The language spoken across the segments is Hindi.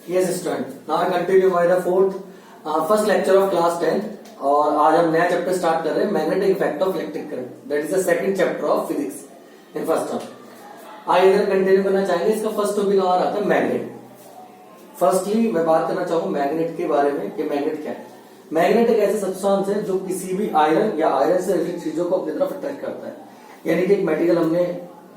Yes student, now I continue by the first lecture of class 10th और आज हम नया चैप्टर स्टार्ट कर रहे हैं magnetic effect of electric current, that is the second chapter of physics in first term. आइए इधर कंटिन्यू करना चाहेंगे। इसका फर्स्ट टॉपिक हमारा आता है मैग्नेट। फर्स्टली मैं बात करना चाहूंगा मैग्नेट के बारे में कि मैग्नेट क्या है। मैग्नेट एक ऐसे सब्सटेंस है जो किसी भी आयरन या आयरन से रिलेटेड चीजों को अपनी तरफ अट्रैक्ट करता है। यानी कि एक मटेरियल हमने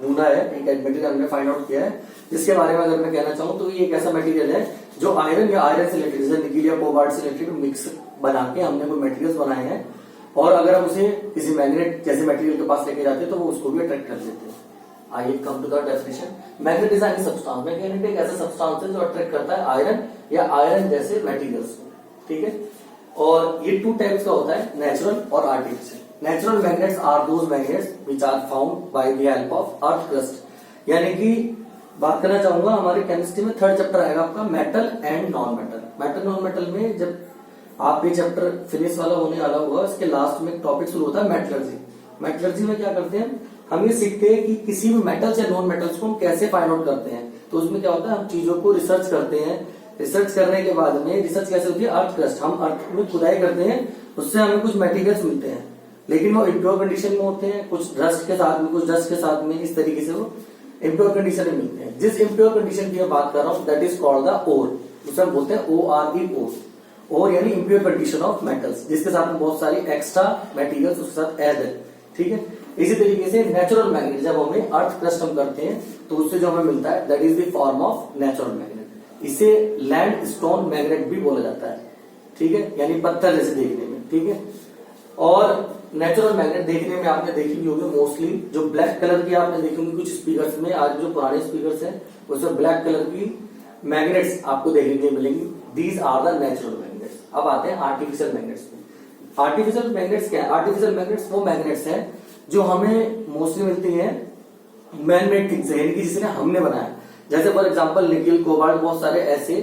ढूंढा है, एक मटेरियल हमने फाइंड आउट किया है, जिसके बारे में अगर मैं कहना चाहूँ तो ये एक ऐसा मटेरियल है जो आयरन या आयरन से रिलेटेड जैसे निकिल या कोबाल्ट से रिलेटेड मिक्स बना के हमने कोई मटेरियल्स बनाए हैं और अगर हम उसे किसी मैग्नेट जैसे मटेरियल के पास लेके जाते हैं तो वो उसको भी अट्रैक्ट कर देते हैं। आइए come to the definition. Magnet is any substance. Magnet एक ऐसा सब्सटेंस है जो अट्रैक्ट करता है आयरन या आयरन जैसे मटेरियल्स को, ठीक है। और ये टू टाइप्स का होता है, नेचुरल और artificial. Natural magnets are those magnets which are found by the help of earth crust. यानी कि बात करना चाहूंगा हमारे केमिस्ट्री में थर्ड चैप्टर आएगा आपका metal and non metal. Metal non metal में जब आप ये चैप्टर फिनिश वाला होने वाला होगा, इसके लास्ट में टॉपिक शुरू होता है मेटलर्जी। मेटलर्जी में क्या करते हैं, हम ये सीखते हैं कि किसी भी मेटल्स या नॉन मेटल्स को हम कैसे फाइंड आउट करते हैं। तो उसमें क्या होता है, हम चीजों को रिसर्च करते हैं। रिसर्च करने के बाद में रिसर्च कैसे होती है, अर्थ क्रस्ट, हम अर्थ में खुदाई करते हैं, उससे हमें कुछ मटेरियल्स मिलते हैं, लेकिन वो इम्प्योर कंडीशन में होते हैं, कुछ डस्ट के साथ में, कुछ डस्ट के साथ में, इस तरीके से वो इम्प्योर कंडीशन में मिलते हैं। जिस इम्प्योर कंडीशन की मैं बात कर रहा हूँ that is called the ore, उसे हम बोलते हैं ORE, ओर यानी इम्प्योर कंडीशन ऑफ मेटल्स, जिसके साथ में बहुत सारी एक्स्ट्रा मटेरियल्स उसके साथ ऐड है, ठीक है। इसी तरीके से नेचुरल मैग्नेट जब हमें अर्थ क्रस्ट हम करते हैं तो उससे जो हमें मिलता है that is the form of natural magnet. इसे लैंड स्टोन मैग्नेट भी बोला जाता है, ठीक है, यानी पत्थर जैसे देखने में, ठीक है। और नेचुरल मैग्नेट देखने में आपने देखी होगी मोस्टली जो ब्लैक कलर की आपने देखी होंगी कुछ स्पीकर्स में। आज जो पुराने स्पीकर्स हैं उसमें ब्लैक कलर की मैग्नेट्स आपको देखने के मिलेंगी। These are the natural magnets. अब आते हैं आर्टिफिशियल मैग्नेट्स में। आर्टिफिशियल मैग्नेट्स क्या है? आर्टिफिशियल मैग्नेट्स वो मैग्नेट्स हैं जो हमें मोस्टली मिलती है मैन मेड थिंग्स, यानी कि जिसने हमने बनाया। जैसे फॉर एग्जांपल निकिल, कोबाल्ट, बहुत सारे ऐसे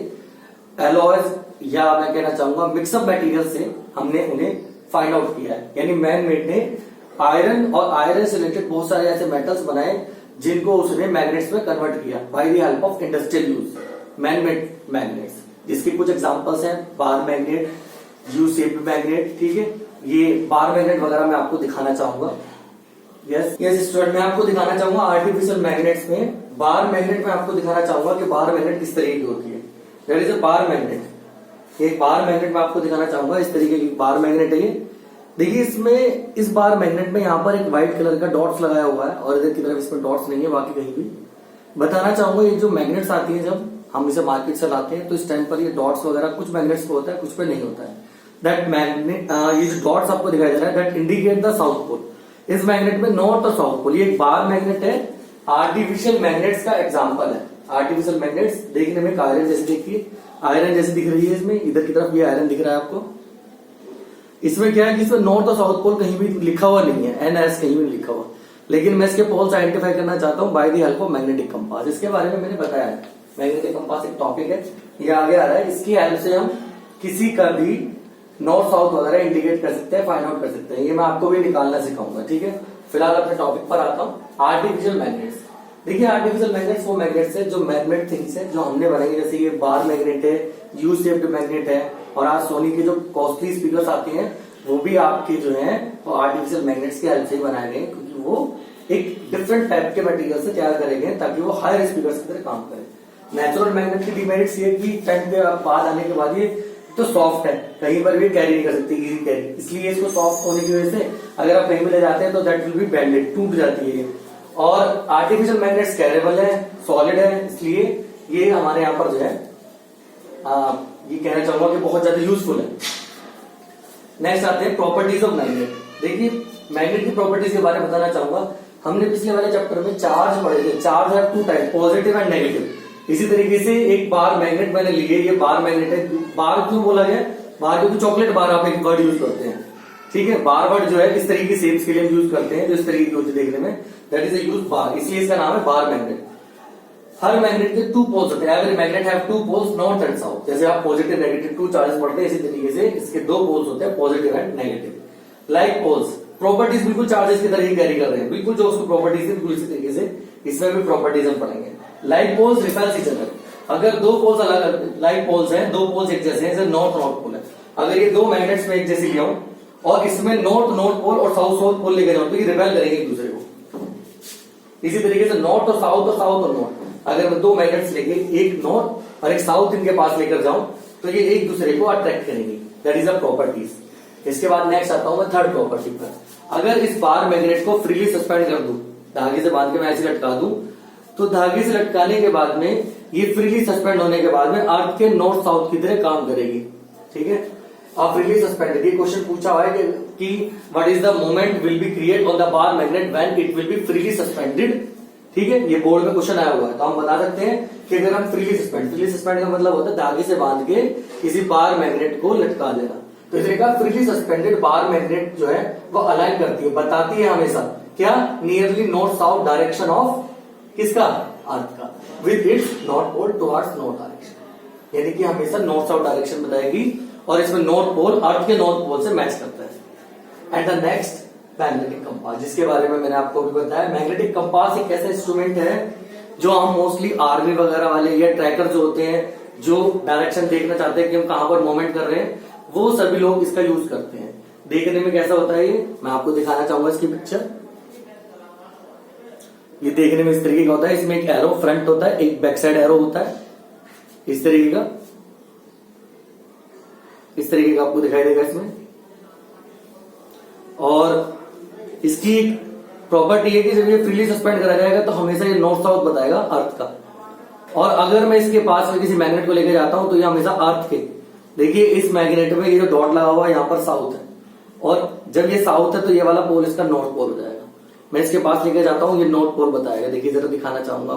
एलॉयज या मैं कहना चाहूंगा मिक्सअप मटेरियल से हमने उन्हें फाइंड आउट किया है। यानी मैन मेड ने आयरन और आयरन से रिलेटेड बहुत सारे ऐसे मेटल्स बनाए जिनको उसने मैग्नेट्स में कन्वर्ट किया bye the help of industrial use, man made magnets, जिसके कुछ एग्जांपल्स हैं bar magnet, U shaped magnet, ठीक है। ये बार मैग्नेट वगैरह मैं आपको दिखाना चाहूंगा। यस स्टूडेंट, मैं आपको दिखाना चाहूंगा आर्टिफिशियल मैग्नेट्स में बार मैग्नेट में आपको दिखाना चाहूंगा कि बार मैग्नेट किस तरीके की होती है। That is a bar magnet. एक बार मैग्नेट में आपको दिखाना चाहूंगा, इस तरीके की बार मैग्नेट है ये। देखिए इसमें इस बार मैग्नेट में यहाँ पर एक व्हाइट कलर का डॉट्स लगाया हुआ है और इधर की तरफ इसमें डॉट्स नहीं है, बाकी कहीं भी। बताना चाहूंगा ये जो मैग्नेट्स आती है जब हम इसे मार्केट से लाते हैं तो इस टाइम पर ये डॉट्स वगैरह कुछ मैग्नेट्स पे होता है, कुछ पे नहीं होता है। दैट मैग्नेट, ये जो डॉट्स आपको दिखाई दे रहा है that indicate the south pole. इस मैग्नेट में नॉर्थ और साउथ पोल। ये एक बार मैग्नेट है, आर्टिफिशियल मैग्नेट्स का एग्जांपल है। आर्टिफिशियल मैग्नेट्स देखने में आयरन जैसे देखिए, आयरन जैसे दिख रही है इसमें, इधर की तरफ ये आयरन दिख रहा है आपको। इसमें क्या है कि इसमें नॉर्थ और साउथ पोल कहीं भी लिखा हुआ नहीं है, NS कहीं भी नहीं लिखा हुआ, लेकिन मैं इसके पोल्स आइडेंटिफाई करना चाहता हूं bye the help of magnetic compass. इसके बारे में मैंने बताया है, मैग्नेटिक कंपास एक टॉपिक है, ये आगे आ रहा है। इसकी हेल्प से हम किसी का भी नॉर्थ साउथ वगैरह इंडिकेट कर सकते हैं, फाइंड आउट कर सकते हैं। ये मैं आपको भी निकालना सिखाऊंगा, ठीक है। फिलहाल अपने टॉपिक पर आता हूँ, आर्टिफिशियल मैग्नेट्स। देखिए आर्टिफिशियल मैग्नेट्स वो मैग्नेट्स है जो मैन-मेड थिंग्स है जो हमने बनाई, जैसे ये बार मैग्नेट है, यू शेप्ड मैग्नेट है, और आज सोनी के जो कॉस्टली स्पीकर्स आते हैं वो भी आपके जो है वो आर्टिफिशियल मैग्नेट्स की हेल्प से ही बनाए गए, क्योंकि वो एक डिफरेंट टाइप के मटेरियल से तैयार करे गए ताकि वो हायर स्पीकर्स की तरह काम करे। नेचुरल मैग्नेट की डिमेरिट्स ये कि टाइम पे बाद आने के बाद ये तो सॉफ्ट है, कहीं पर भी कैरी नहीं कर सकती, इजी कैरी, इसलिए इसको सॉफ्ट होने की वजह से अगर आप कहीं भी ले जाते हैं तो दैट विल बी बेंडेड, टूट जाती है। और आर्टिफिशियल मैग्नेट्स कैरेबल है, सॉलिड है, इसलिए ये हमारे यहाँ पर जो है ये कहना चाहूंगा कि बहुत ज्यादा यूजफुल है। नेक्स्ट आते हैं प्रॉपर्टीज ऑफ मैग्नेट। देखिए मैग्नेट की प्रॉपर्टीज के बारे में बताना चाहूंगा। हमने पिछले वाले चैप्टर में चार्ज पढ़े थे, चार्ज है two type, positive and negative. इसी तरीके से एक बार मैग्नेट मैंने लिए, ये बार मैग्नेट है। बार क्यों बोला गया? बार क्योंकि चॉकलेट बार आप एक वर्ड यूज करते हैं, ठीक है। बार वर्ड जो है इस तरीके की शेप्स के लिए यूज करते हैं जो इस तरीके की होती है देखने में, दैट इज यूज बार, इसलिए इसका नाम है बार मैग्नेट। हर मैग्नेट के टू पोल्स होते हैं, every magnet have two poles, north and south. जैसे आप पॉजिटिव नेगेटिव टू चार्जेस पढ़ते हैं, इसी तरीके से इसके दो पोल्स होते हैं, positive and negative. Like poles, properties बिल्कुल चार्जेस की तरह ही कैरी कर रहे हैं, बिल्कुल जो उसकी प्रॉपर्टीज है बिल्कुल इसी तरीके से इसमें भी प्रॉपर्टीज हम पढ़ेंगे। Like poles repels each other, अगर दो पोल्स अलग लाइक पोल्स हैं, दो पोल्स एक जैसे हैं, जैसे नॉर्थ नॉर्थ पोल है, अगर ये दो मैग्नेट्स में एक जैसे लिया हूं और इसमें नॉर्थ नॉर्थ पोल और साउथ साउथ पोल लेकर जाऊं तो ये रिपेल करेंगे एक दूसरे को। इसी तरीके से नॉर्थ और साउथ और नॉर्थ, अगर मैं दो मैग्नेट्स लेके एक नॉर्थ और एक साउथ इनके पास लेकर जाऊं तो ये एक दूसरे को अट्रैक्ट करेंगे। That is a properties. इसके बाद नेक्स्ट आता हूं मैं थर्ड प्रॉपर्टी पर। अगर इस बार मैग्नेट को फ्रीली सस्पेंड कर दूं, धागे से बांध के मैं ऐसे लटका दूं, तो धागे से लटकाने के बाद में ये फ्रीली सस्पेंड होने के बाद में अर्थ के नॉर्थ साउथ की तरह काम करेगी। ठीक है, अब फ्रीली सस्पेंडेड, ये क्वेश्चन पूछा हुआ है कि what is the moment will be create on the bar magnet when it will be freely suspended. ठीक है, ये बोर्ड में क्वेश्चन आया हुआ है, तो हम बता सकते हैं कि अगर हम फ्रीली सस्पेंड का मतलब होता है धागे से बांध के किसी बार मैग्नेट को लटका देना। तो इसने कहा फ्रीली सस्पेंडेड बार मैग्नेट जो है वो अलाइन करती है, बताती है हमेशा क्या, nearly north south direction of किसका, अर्थ का, with its north pole towards north direction, यानी कि हमेशा नॉर्थ साउथ डायरेक्शन बताएगी और इसमें नॉर्थ पोल अर्थ के नॉर्थ पोल से मैच करता है। And the next magnetic compass, जिसके बारे में मैंने आपको भी बताया। मैग्नेटिक कंपास एक ऐसा इंस्ट्रूमेंट है जो हम मोस्टली आर्मी वगैरह वाले या ट्रैकर जो होते हैं, जो डायरेक्शन देखना चाहते हैं कि हम कहां पर मूवमेंट कर रहे हैं, वो सभी लोग इसका यूज करते हैं। देखने में कैसा होता है ये मैं आपको दिखाना चाहूंगा इसकी पिक्चर। ये देखने में इस तरीके का होता है, इसमें एक एरो फ्रंट होता है, एक बैक साइड एरो होता है, इस तरीके का, इस तरीके का आपको दिखाई देगा इसमें। और इसकी प्रॉपर्टी है कि जब ये फ्रीली सस्पेंड करा जाएगा तो हमेशा ये नॉर्थ साउथ बताएगा अर्थ का, और अगर मैं इसके पास में किसी मैग्नेट को लेकर जाता हूं तो ये हमेशा अर्थ के, देखिए इस मैग्नेट में ये जो डॉट लगा हुआ है यहां पर साउथ है, और जब ये साउथ है तो ये वाला पोल इसका नॉर्थ पोल हो जाएगा। मैं इसके पास लेकर जाता हूं, ये नॉर्थ पोल बताएगा। देखिए जरा दिखाना चाहूंगा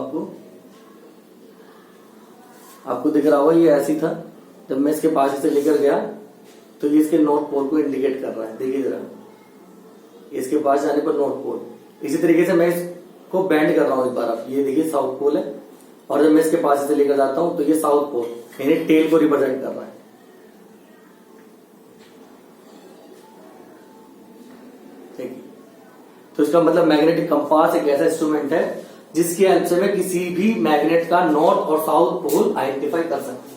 आपको दिख रहा होगा, ये ऐसी था, जब मैं इसके पास इसे लेकर गया तो ये इसके नॉर्थ पोल को इंडिकेट कर रहा है। देखिए जरा, इसके पास जाने पर नॉर्थ पोल। इसी तरीके से मैं इसको बैंड कर रहा हूं इस बार, आप ये देखिए साउथ पोल है, और जब मैं इसके पास इसे लेकर जाता हूं तो ये साउथ पोल यानी टेल को रिप्रेजेंट कर रहा है। ठीक, तो इसका मतलब मैग्नेटिक कंपास एक ऐसा इंस्ट्रूमेंट है जिसकी हेल्प से मैं किसी भी मैग्नेट का नॉर्थ और साउथ पोल आइडेंटिफाई कर सकता हूं।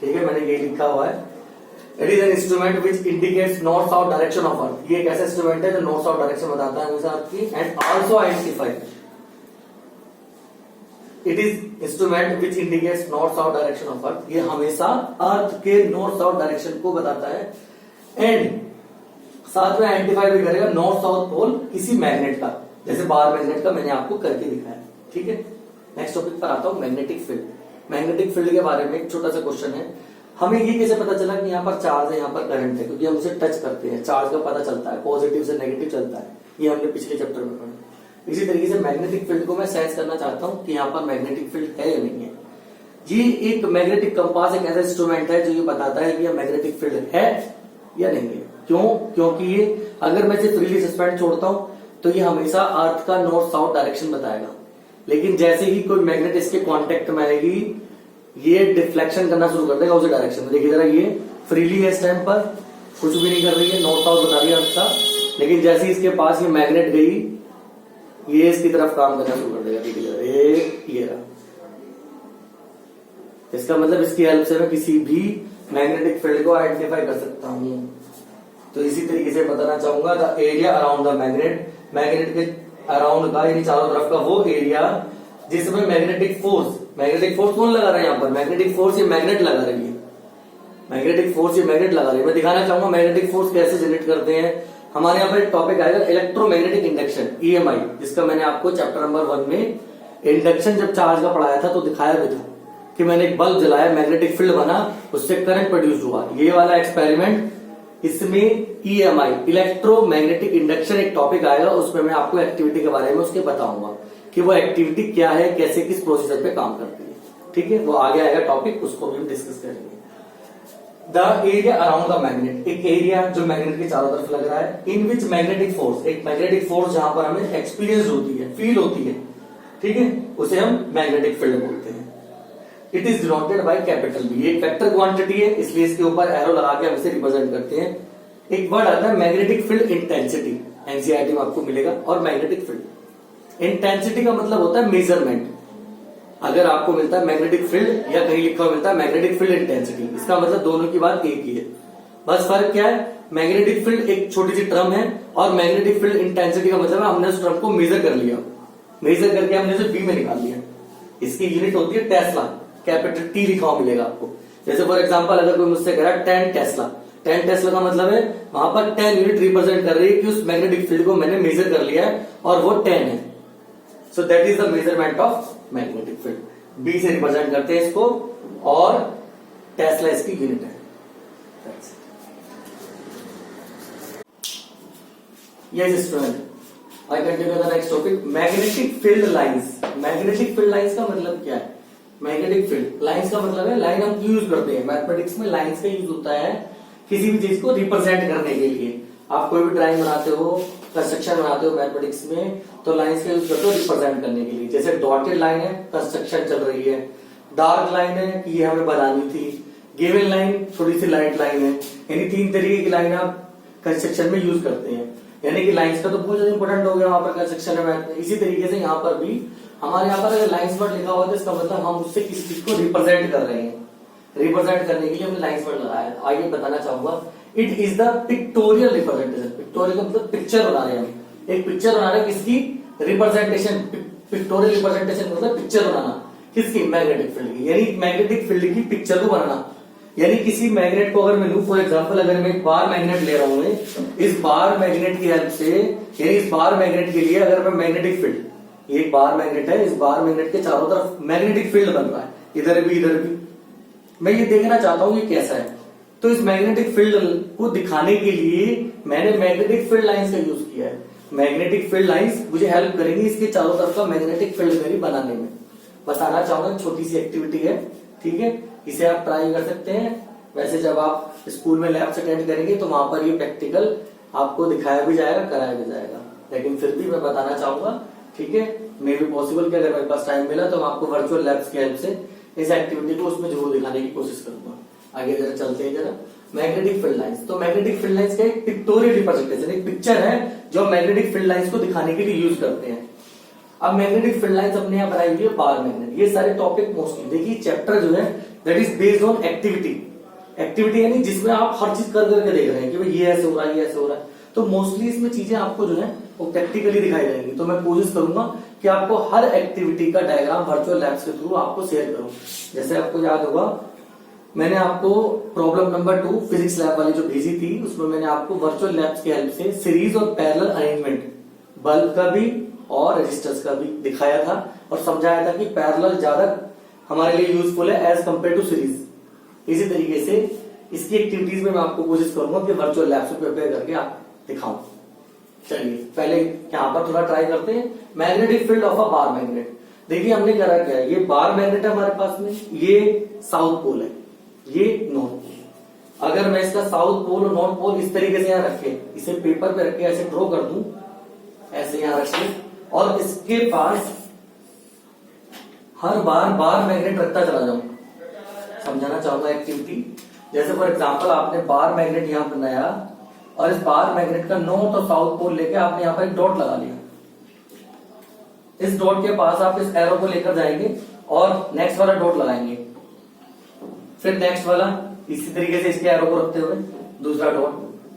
ठीक है, मैंने ये लिखा हुआ है, it is an instrument which indicates north south direction of earth. ये एक ऐसा इंस्ट्रूमेंट है जो नॉर्थ साउथ डायरेक्शन बताता है हमेशा अर्थ की, and also identify, it is instrument which indicates north south direction of earth. ये हमेशा अर्थ के नॉर्थ साउथ डायरेक्शन को बताता है, एंड साथ में आइडेंटिफाई भी करेगा नॉर्थ साउथ पोल किसी मैग्नेट का, जैसे बार मैग्नेट का मैंने आपको करके दिखाया। ठीक है, नेक्स्ट टॉपिक पर आता हूं, मैग्नेटिक फील्ड। मैग्नेटिक फील्ड के बारे में एक छोटा सा क्वेश्चन है, हमें ये कैसे पता चला कि यहाँ पर चार्ज है, यहाँ पर करंट है, क्योंकि हम उसे टच करते हैं, चार्ज का पता चलता है, पॉजिटिव से नेगेटिव चलता है, ये हमने पिछले चैप्टर में पढ़ा। इसी तरीके से मैग्नेटिक फील्ड को मैं सेंस करना चाहता हूँ कि यहाँ पर मैग्नेटिक फील्ड है या नहीं है। ये एक मैग्नेटिक कंपास एक ऐसा इंस्ट्रूमेंट है जो ये बताता है कि यह मैग्नेटिक फील्ड है या नहीं है। क्यों? क्योंकि ये अगर मैं इसे फ्रीली सस्पेंड छोड़ता हूं तो ये हमेशा अर्थ का नॉर्थ साउथ डायरेक्शन बताएगा, लेकिन जैसे ही कोई मैग्नेट इसके कांटेक्ट में आएगी ये डिफ्लेक्शन करना शुरू कर देगा उसी डायरेक्शन में। देखिए जरा, ये फ्रीली है इस टाइम पर, कुछ भी नहीं कर रही है, नॉर्थ साउथ बता रही है अर्थ का, लेकिन जैसे ही इसके पास ये मैग्नेट गई ये इसकी तरफ काम करना शुरू कर देगा। देखिए ये रहा, इसका मतलब इसकी हेल्प से मैं किसी भी मैग्नेटिक फील्ड को आइडेंटिफाई कर सकता हूं। तो इसी तरीके से बताना चाहूंगा the area around the magnet, magnet के अराउंड का यानी चारों तरफ का वो एरिया जिसमें मैग्नेटिक फोर्स कौन लगा रहा है यहाँ पर, मैग्नेटिक फोर्स ये मैग्नेट लगा रही है, मैग्नेटिक फोर्स ये मैग्नेट लगा रही है। मैं दिखाना चाहूंगा मैग्नेटिक फोर्स कैसे जनरेट करते हैं। हमारे यहाँ पर एक टॉपिक आएगा इलेक्ट्रोमैग्नेटिक इंडक्शन, EMI, जिसका मैंने आपको चैप्टर नंबर 1 में इंडक्शन जब चार्ज का पढ़ाया था तो दिखाया भी था कि मैंने एक बल्ब जलाया, मैग्नेटिक फील्ड बना, उससे करंट प्रोड्यूस हुआ। ये वाला एक्सपेरिमेंट, इसमें EMI इलेक्ट्रोमैग्नेटिक इंडक्शन एक टॉपिक आएगा, उसमें मैं आपको एक्टिविटी के बारे में उसके बताऊंगा कि वो एक्टिविटी क्या है, कैसे किस प्रोसीजर पे काम करती है। ठीक है, वो आगे आएगा टॉपिक, उसको भी हम डिस्कस करेंगे। The area around the magnet, एक एरिया जो मैग्नेट के चारों तरफ लग रहा है, इन विच मैग्नेटिक फोर्स, एक मैग्नेटिक फोर्स जहां पर हमें एक्सपीरियंस होती है, फील होती है, ठीक है, उसे हम मैग्नेटिक फील्ड बोलते हैं। It is denoted by capital B, एक वेक्टर क्वांटिटी है इसलिए इसके ऊपर एरो लगा के हम इसे रिप्रेजेंट करते हैं। एक वर्ड आता है मैग्नेटिक फील्ड इंटेंसिटी, एनसीईआरटी में आपको मिलेगा। और मैग्नेटिक फील्ड इंटेंसिटी का मतलब होता है मेजरमेंट, अगर आपको मिलता है मैग्नेटिक फील्ड या कहीं लिखा हुआ मिलता है मैग्नेटिक फील्ड इंटेंसिटी, इसका मतलब दोनों की बात एक ही है। बस फर्क क्या है, मैग्नेटिक फील्ड एक छोटी सी टर्म है और मैग्नेटिक फील्ड इंटेंसिटी का मतलब है हमने उस टर्म को मेजर कर लिया, मेजर करके हमने उसे बी में निकाल लिया। इसकी यूनिट होती है टेस्ला, कैपिटल टी लिखा हुआ मिलेगा आपको। जैसे फॉर एग्जांपल अगर कोई मुझसे कह रहा है 10 टेस्ला, 10 टेस्ला का मतलब है वहां पर 10 यूनिट रिप्रेजेंट कर रही है कि उस मैग्नेटिक फील्ड को मैंने मेजर कर लिया है और वो 10 है। So that is the measurement of magnetic field. B से रिप्रेजेंट करते हैं इसको और टेस्ला इसकी यूनिट है। Yes student, I continue the next topic, magnetic field lines. Magnetic field lines का मतलब क्या है? मैग्नेटिक फील्ड लाइंस का मतलब है, लाइन हम यूज करते हैं मैथमेटिक्स में, लाइंस का यूज होता है किसी भी चीज को रिप्रेजेंट करने के लिए। आप कोई भी ड्राइंग बनाते हो, कंस्ट्रक्शन बनाते हो मैथमेटिक्स में, तो लाइंस का यूज करते हो रिप्रेजेंट करने के लिए। जैसे डॉटेड लाइन है, कंस्ट्रक्शन चल रही है, डार्क लाइन है कि ये हमें बनानी थी, गिवन लाइन थोड़ी सी लाइट लाइन है, यानी 3 तरीके की लाइन आप कंस्ट्रक्शन में यूज करते हैं। यानी कि लाइंस का तो बहुत ज्यादा इंपॉर्टेंट हो गया वहां पर कंस्ट्रक्शन में। इसी तरीके से यहाँ पर भी हमारे यहाँ पर अगर लाइंस वर्ड लिखा हुआ है तो इसका मतलब हम उससे किसी चीज को रिप्रेजेंट कर रहे हैं, रिप्रेजेंट करने के लिए हमने लाइंस वर्ड लगाया है। आइए बताना चाहूंगा, it is the pictorial representation. Pictorial मतलब पिक्चर बना रहे हैं हम, एक पिक्चर बना रहे हैं किसकी? रिप्रेजेंटेशन। पिक्टोरियल रिप्रेजेंटेशन मतलब पिक्चर बनाना किसकी? मैग्नेटिक फील्ड की। यानी मैग्नेटिक फील्ड की पिक्चर को बनाना, यानी किसी मैग्नेट को अगर मैं लूं, फॉर एग्जांपल अगर मैं एक बार मैग्नेट ले रहा हूं, इस बार मैग्नेट की हेल्प से, यानी इस बार मैग्नेट के लिए अगर मैं मैग्नेटिक फील्ड, ये एक बार मैग्नेट है, इस बार मैग्नेट के चारों तरफ मैग्नेटिक फील्ड बन रहा है, इधर भी इधर भी, मैं ये देखना चाहता हूं ये कैसा है। तो इस मैग्नेटिक फील्ड को दिखाने के लिए मैंने मैग्नेटिक फील्ड लाइंस का यूज किया है। मैग्नेटिक फील्ड लाइंस मुझे हेल्प करेंगी इसके चारों तरफ का मैग्नेटिक फील्ड मेरी बनाने में। बताना चाहूंगा, छोटी सी एक्टिविटी है, ठीक है, इसे आप ट्राई कर सकते हैं। वैसे जब आप स्कूल में लैब्स अटेंड करेंगे तो वहां पर ये प्रैक्टिकल आपको दिखाया भी जाएगा, कराया भी जाएगा, लेकिन फिर भी मैं बताना चाहूंगा, ठीक है, मे भी पॉसिबल कि अगर मेरे पास टाइम मिला तो मैं आपको वर्चुअल लैब्स की हेल्प से इस एक्टिविटी को उसमें जरूर दिखाने की कोशिश करूंगा। आगे जरा चलते हैं जरा, मैग्नेटिक फील्ड लाइंस। तो मैग्नेटिक फील्ड लाइंस का एक पिक्टोरियल रिप्रेजेंटेशन, एक पिक्चर है जो मैग्नेटिक फील्ड लाइंस को दिखाने के लिए यूज करते हैं। अब मैग्नेटिक फील्ड लाइंस अपने यहाँ बनाई हुई है बार मैग्नेट। ये सारे टॉपिक मोस्टली देखिए, चैप्टर जो है that is based on activity. Activity यानी जिसमें आप हर चीज कर करके देख रहे हैं कि भाई ये ऐसे हो रहा है, ये ऐसे हो रहा है, तो मोस्टली इसमें चीजें आपको जो है वो प्रैक्टिकली दिखाई जाएंगी। तो मैं कोशिश करूंगा कि आपको हर एक्टिविटी का डायग्राम वर्चुअल लैब्स के थ्रू आपको शेयर करूं। जैसे आपको याद होगा, मैंने आपको प्रॉब्लम नंबर 2 फिजिक्स लैब वाली जो भेजी थी, उसमें मैंने आपको वर्चुअल लैब्स की हेल्प से सीरीज और पैरेलल अरेंजमेंट बल्ब का भी और रेजिस्टर्स का भी दिखाया था और समझाया था कि पैरेलल ज्यादा हमारे लिए यूजफुल है एज कंपेयर टू सीरीज। इसी तरीके से इसकी एक्टिविटीज में मैं आपको कोशिश करूंगा कि वर्चुअल लैब से प्रिपेयर करके आप दिखाऊं। चलिए पहले यहां पर थोड़ा ट्राई करते हैं, magnetic field of a bar magnet. देखिए हमने करा क्या है, ये बार मैग्नेट है हमारे पास में, ये साउथ पोल है, ये नॉर्थ पोल। अगर मैं इसका साउथ पोल और नॉर्थ पोल इस तरीके से यहाँ रखे, इसे पेपर पे रख के ऐसे ड्रॉ कर दूं, ऐसे यहाँ रखे, और इसके पास हर बार बार मैग्नेट रखता चला जाऊं। समझाना चाहूंगा एक्टिविटी, जैसे फॉर एग्जांपल आपने बार मैग्नेट यहां बनाया और इस बार मैग्नेट का नॉर्थ और साउथ पोल लेके आपने यहां पर एक डॉट लगा लिया। इस डॉट के पास आप इस एरो को लेकर जाएंगे और नेक्स्ट वाला डॉट लगाएंगे, फिर नेक्स्ट वाला, इसी तरीके से इसके एरो को रखते हुए दूसरा डॉट,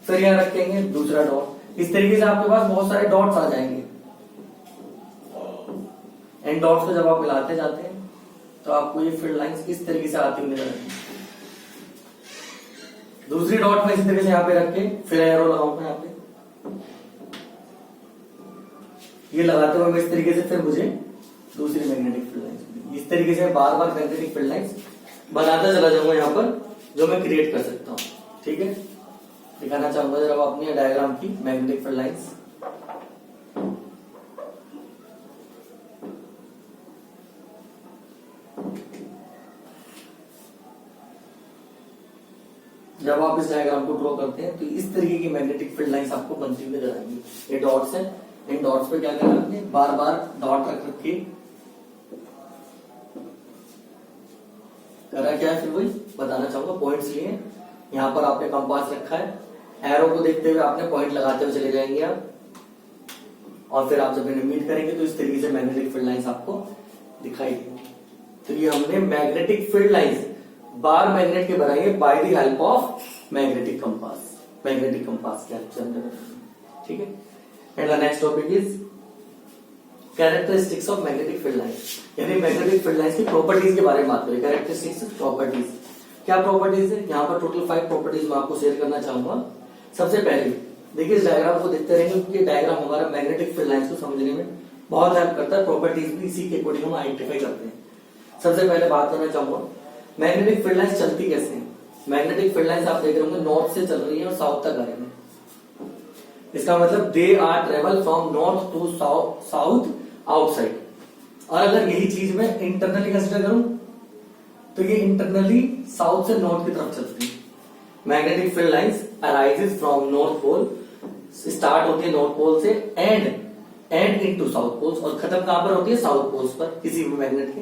फिर यहां रखेंगे दूसरा डॉट। इस तरीके से आपके पास बहुत सारे डॉट्स आ जाएंगे। इन डॉट्स को जब आप मिलाते जाते हैं तो आपको ये फील्ड लाइंस किस तरीके से आती हुई नजर आएगी। दूसरी डॉट में इसी तरीके से यहाँ पे रख के फिर एरो लगाऊंगा यहाँ पे, ये लगाते हुए मैं इस तरीके से फिर मुझे दूसरी मैग्नेटिक फील्ड लाइंस, इस तरीके से बार बार मैग्नेटिक फील्ड लाइंस बनाता चला जाऊंगा यहाँ पर, जो मैं क्रिएट कर सकता हूँ। ठीक है, दिखाना चाहूंगा जरा अपनी डायग्राम की मैग्नेटिक फील्ड लाइंस। जब आप इस डायग्राम को ड्रॉ करते हैं तो इस तरीके की मैग्नेटिक फील्ड लाइंस आपको बनती हुई नजर आएंगी। ये डॉट्स हैं, इन डॉट्स पे क्या करना आपने, बार बार डॉट रख के करा क्या है, फिर वही बताना चाहूंगा। पॉइंट्स लिए, यहाँ पर आपने कंपास रखा है, एरो को देखते हुए आपने पॉइंट लगाते हुए चले जाएंगे आप, और फिर आप जब इन्हें मीट करेंगे तो इस तरीके से मैग्नेटिक फील्ड लाइंस आपको दिखाई देंगी। तो ये हमने magnetic field lines bar magnet के बनाई है bye the help of magnetic compass के हेल्प से हमने बनाई। ठीक है। And the next topic is characteristics of magnetic field lines, यानी मैग्नेटिक फील्ड लाइंस की प्रॉपर्टीज के बारे में बात करें। कैरेक्टरिस्टिक्स प्रॉपर्टीज, क्या प्रॉपर्टीज है? यहाँ पर टोटल 5 प्रॉपर्टीज मैं आपको शेयर करना चाहूंगा। सबसे पहले देखिए इस डायग्राम को देखते रहेंगे क्योंकि ये डायग्राम हमारा मैग्नेटिक फील्ड लाइंस को समझने में बहुत हेल्प करता है। प्रॉपर्टीज भी इसी के अकॉर्डिंग हम आइडेंटिफाई करते हैं। सबसे पहले बात करना चाहूंगा मैग्नेटिक फील्ड लाइंस चलती कैसे है। मैग्नेटिक फील्ड लाइंस आप देख रहे होंगे नॉर्थ से चल रही है और साउथ तक आ रही है। इसका मतलब they are travel from north to south outside. और अगर यही चीज मैं इंटरनली कंसिडर करूं तो ये इंटरनली साउथ से नॉर्थ की तरफ चलती है। Magnetic field lines arises from north pole, start होती है नॉर्थ पोल से एंड इनटू साउथ पोल्स, और खत्म कहां पर होती है? साउथ पोल्स पर, किसी भी मैग्नेट के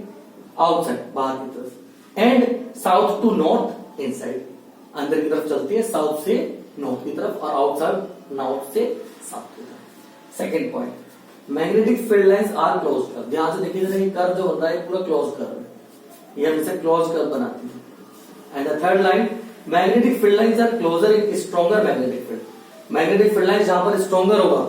आउटसाइड, बाहर की तरफ। And south to north inside, अंदर की तरफ चलती है साउथ से नॉर्थ की तरफ और आउटसाइड नॉर्थ से साउथ की तरफ। Second point, magnetic field lines are close curve. ध्यान से देखिए जरा, ये कर्व जो बन रहा है पूरा क्लोज कर्व है, ये हम इसे क्लोज कर्व बनाते हैं। And the third line, magnetic field lines are closer in stronger magnetic field. Magnetic field lines जहां पर स्ट्रॉन्गर होगा,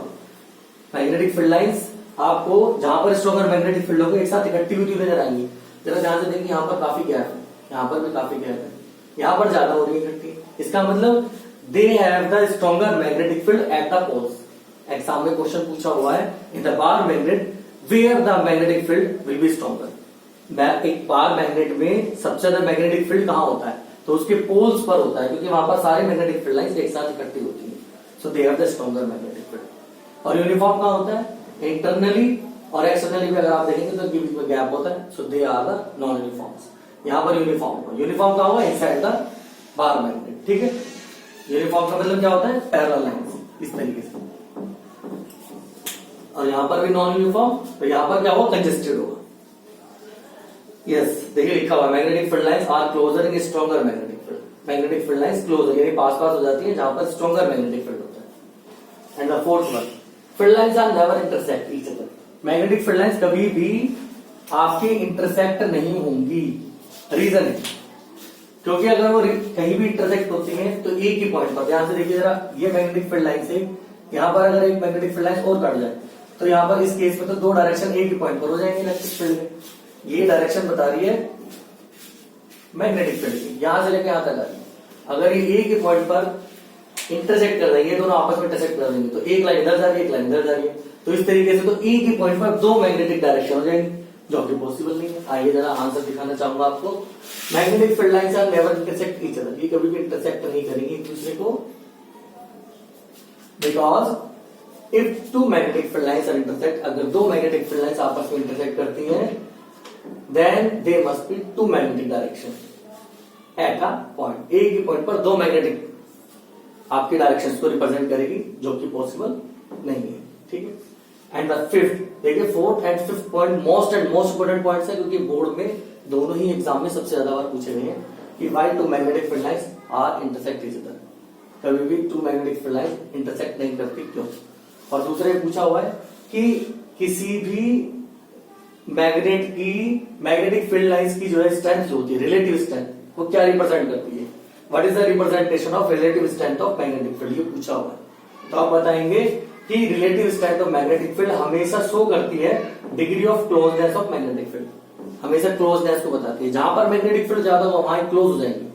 मैग्नेटिक फील्ड लाइंस आपको जहां पर स्ट्रॉन्गर मैग्नेटिक फील्ड होगा एक साथ इकट्ठी हुई नजर आएंगी। जरा ध्यान से देखिए, यहाँ पर काफी गैप है, यहाँ पर भी काफी गैप है, यहाँ पर ज्यादा हो रही है इकट्ठी। इसका मतलब they have the stronger magnetic field at the poles. Exam में क्वेश्चन पूछा हुआ है in the bar magnet where the magnetic field will be stronger. एक बार मैग्नेट में सबसे ज्यादा मैग्नेटिक फील्ड कहां होता है? तो उसके पोल्स पर होता है, क्योंकि वहां पर सारे मैग्नेटिक फील्ड लाइंस एक साथ इकट्ठी होती है। So they have the stronger magnetic field. और यूनिफॉर्म कहां होता है? इंटरनली और एक्सटर्नली भी अगर आप देखेंगे तो बीच में गैप होता है। So they are the non uniforms. यहाँ पर यूनिफॉर्म कहां होगा? Inside the bar magnet. ठीक है। यूनिफॉर्म का मतलब क्या होता है? पैरेलल लाइंस, इस तरीके से। और यहां पर भी नॉन यूनिफॉर्म, तो यहां पर क्या होगा? कंजेस्टेड होगा। यस, देखिए लिखा हुआ magnetic field lines are closer in stronger magnetic field. Magnetic field lines closer यानी पास पास हो जाती है जहां पर स्ट्रॉन्गर मैग्नेटिक फील्ड होता है। And the fourth one, field lines are never intersect each other. Magnetic field lines कभी भी आपके इंटरसेक्ट नहीं होंगी। रीजन है क्योंकि अगर वो कहीं भी इंटरसेक्ट होती है तो एक ही पॉइंट पर, ध्यान से देखिए जरा, ये मैग्नेटिक फील्ड लाइन से यहाँ पर अगर एक मैग्नेटिक फील्ड लाइन और कट जाए तो यहाँ पर इस केस में तो दो डायरेक्शन एक ही पॉइंट पर हो जाएंगे इलेक्ट्रिक फील्ड में। ये डायरेक्शन बता रही है मैग्नेटिक फील्ड की, यहां से लेकर यहां तक आ रही है। अगर ये एक ही पॉइंट पर इंटरसेक्ट कर देंगे, दोनों आपस में इंटरसेक्ट कर देंगे, तो एक लाइन इधर जा रही है, एक लाइन इधर जा रही है, तो इस तरीके से तो एक ही पॉइंट पर दो मैग्नेटिक डायरेक्शन हो जाएंगे, जो कि पॉसिबल नहीं है। आइए जरा आंसर दिखाना चाहूंगा आपको। Magnetic field lines are never intersect each other, ये कभी भी इंटरसेक्ट नहीं करेंगे एक दूसरे को, because if two magnetic field lines are intersect, अगर दो मैग्नेटिक फील्ड लाइंस आपस में इंटरसेक्ट करती हैं, then they must be two magnetic direction at a point. एक ही पॉइंट पर दो मैग्नेटिक आपकी डायरेक्शंस को रिप्रेजेंट करेगी, जो कि पॉसिबल नहीं है। ठीक है। एंड द फिफ्थ, देखिए fourth and fifth point most important points है, क्योंकि बोर्ड में दोनों ही एग्जाम में सबसे ज्यादा बार पूछे गए हैं कि why two magnetic field lines are intersect each other. कभी भी two magnetic field lines intersect नहीं करती, क्यों? और दूसरे पूछा हुआ है कि किसी भी मैग्नेटिक फील्ड लाइंस की जो है स्ट्रेंथ जो होती है, रिलेटिव स्ट्रेंथ, वो क्या रिप्रेजेंट करती है? What is the representation of relative strength of magnetic field, ये पूछा हुआ है। तो आप बताएंगे कि relative strength of magnetic field हमेशा शो करती है degree of closeness of magnetic field, हमेशा क्लोजनेस को बताती है। जहां पर मैग्नेटिक फील्ड ज्यादा होगा वहां क्लोज हो जाएंगी,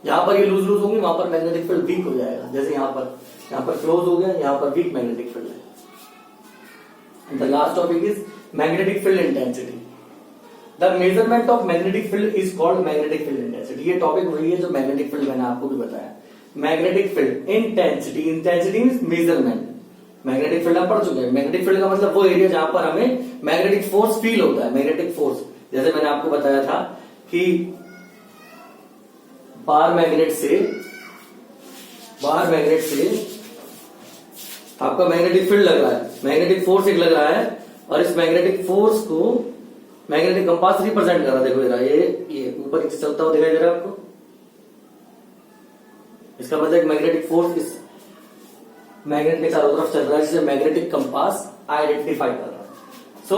यहाँ पर ये लूज होंगी, वहां पर मैग्नेटिक फील्ड वीक हो जाएगा। जैसे यहाँ पर क्लोज हो गया, यहाँ पर वीक मैग्नेटिक फील्ड है। The last topic is magnetic field intensity. The measurement of magnetic field is called magnetic field intensity. ये टॉपिक वही है जो मैग्नेटिक फील्ड मैंने आपको भी बताया। Magnetic field intensity, intensity means measurement. Magnetic field आप पढ़ चुके हैं। मैग्नेटिक फील्ड का मतलब वो एरिया जहां पर हमें मैग्नेटिक फोर्स फील होता है। मैग्नेटिक फोर्स, जैसे मैंने आपको बताया था कि बार मैग्नेट से आपका मैग्नेटिक फील्ड लग रहा है, मैग्नेटिक फोर्स एक लग रहा है, और इस मैग्नेटिक फोर्स को मैग्नेटिक कंपास रिप्रेजेंट कर रहा है। देखो जरा, ये ऊपर चलता हुआ दिखाई दे रहा है आपको। इसका मतलब एक मैग्नेटिक फोर्स इस मैग्नेट के चारों तरफ चल रहा है, जिसे मैग्नेटिक कंपास आइडेंटिफाई कर रहा है। सो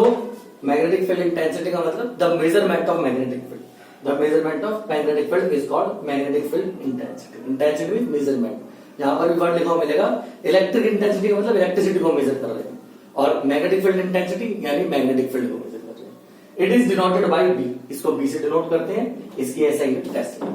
मैग्नेटिक फील्ड इंटेंसिटी का मतलब the measurement of magnetic field, the measurement of magnetic field is called magnetic field intensity. Intensity mean measurement, यहाँ पर भी वर्ड लिखा हुआ मिलेगा। इलेक्ट्रिक इंटेंसिटी का मतलब इलेक्ट्रिसिटी को मेजर कर रहे हैं, और मैग्नेटिक फील्ड इंटेंसिटी यानी मैग्नेटिक फील्ड को मेजर कर रहे हैं। It is denoted by B, इसको बी से डिनोट करते हैं, इसकी ऐसा ही टेस्ट है।